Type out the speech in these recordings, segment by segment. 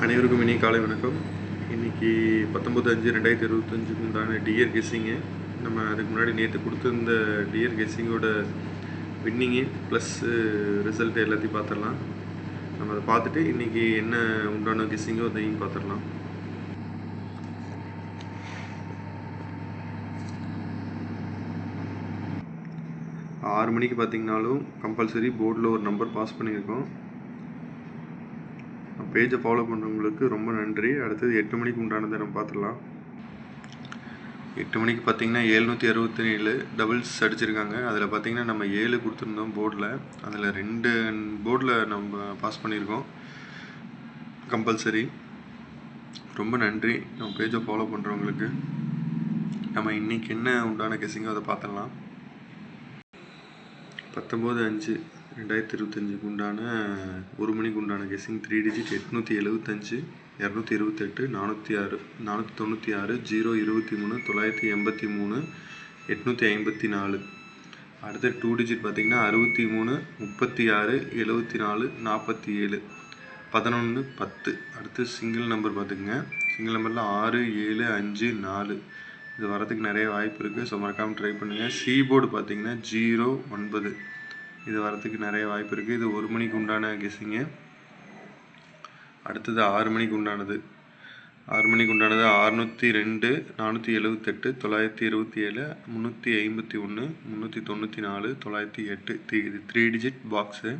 அனைவருக்கும் இனி காலை வணக்கம். இன்றைக்கி 19/5/2025 உண்டான டியர் கெஸ்ஸிங்கு. நம்ம அதுக்கு முன்னாடி நேற்று கொடுத்துருந்த டியர் கெஸ்ஸிங்கோட வின்னிங்கு ப்ளஸ் ரிசல்ட் எல்லாத்தையும் பார்த்துடலாம். நம்ம அதை பார்த்துட்டு இன்றைக்கி என்ன உண்டான கெஸ்ஸிங்கோ அதையும் பார்த்துடலாம். ஆறு மணிக்கு பார்த்திங்கனாலும் கம்பல்சரி போர்டில் ஒரு நம்பர் பாஸ் பண்ணியிருக்கோம். பேஜை ஃபாலோ பண்ணுறவங்களுக்கு ரொம்ப நன்றி. அடுத்தது 8 மணிக்கு உண்டானதை நம்ம பார்த்துடலாம். 8 மணிக்கு பார்த்திங்கன்னா 767 டபுள்ஸ் அடிச்சிருக்காங்க. அதில் பார்த்திங்கன்னா நம்ம 7 கொடுத்துருந்தோம் போர்டில். அதில் 2 போர்டில் நம்ம பாஸ் பண்ணியிருக்கோம் கம்பல்சரி. ரொம்ப நன்றி நம்ம பேஜை ஃபாலோ பண்ணுறவங்களுக்கு. நம்ம இன்றைக்கி என்ன உண்டான கெஸ்ஸிங்கோ அதை பார்த்துடலாம். 19/5/2025 உண்டான 1 மணிக்கு உண்டான கெஸ்ஸிங் 3 டிஜிட் 875 228 406 496 023 983 854. அடுத்த 2 டிஜிட் பார்த்திங்கன்னா 63 36 74 47 11 10. அடுத்து சிங்கிள் நம்பர் பார்த்துக்குங்க. சிங்கிள் நம்பரில் 6 7 5 4 இது வரதுக்கு நிறைய வாய்ப்பு இருக்குது. ஸோ மறக்காமல் ட்ரை பண்ணுங்கள். சி போர்டு பார்த்திங்கன்னா 0 9 இது வரதுக்கு நிறைய வாய்ப்பு இருக்குது. இது 1 மணிக்கு உண்டான கெஸ்ஸிங்கு. அடுத்தது 6 மணிக்கு உண்டானது. 6 மணிக்கு உண்டானது 602 478 927 351 394 908. இது 3 டிஜிட் பாக்ஸு.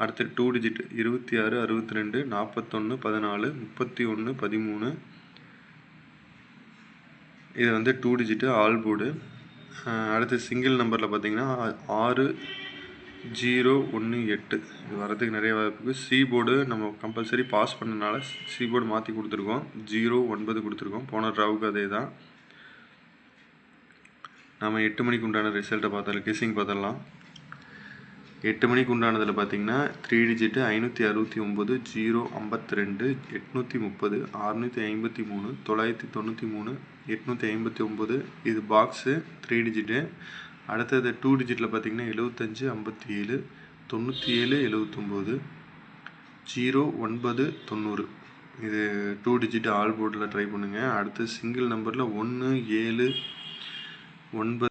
அடுத்து 2 டிஜிட் 26 62 41 14 31 13. இது 2 டிஜிட்டு ஆல் போர்டு. அடுத்து சிங்கிள் நம்பரில் பார்த்திங்கன்னா 6 0 1 8 இது வரதுக்கு நிறைய வாய்ப்பு இருக்குது. சி போர்டு நம்ம கம்பல்சரி பாஸ் பண்ணனால சி போர்டு மாற்றி கொடுத்துருக்கோம். 0 9 கொடுத்துருக்கோம். போன ட்ராவுக்கு அதே தான். நம்ம 8 மணிக்கு உண்டான ரிசல்ட்டை பார்த்தோம். கெஸ்ஸிங் பார்த்துடலாம். 8 மணிக்கு உண்டானதில் பார்த்திங்கன்னா 3 டிஜிட்டு 569 0 52 830 653 993 859 இது பாக்ஸு 3 டிஜிட்டு. அடுத்தது 2 டிஜிட்டில் பார்த்திங்கன்னா 75 57 97 79 09 90 இது 2 டிஜிட் ஆல் போர்டில் ட்ரை பண்ணுங்கள். அடுத்து சிங்கிள் நம்பரில் 1 7 9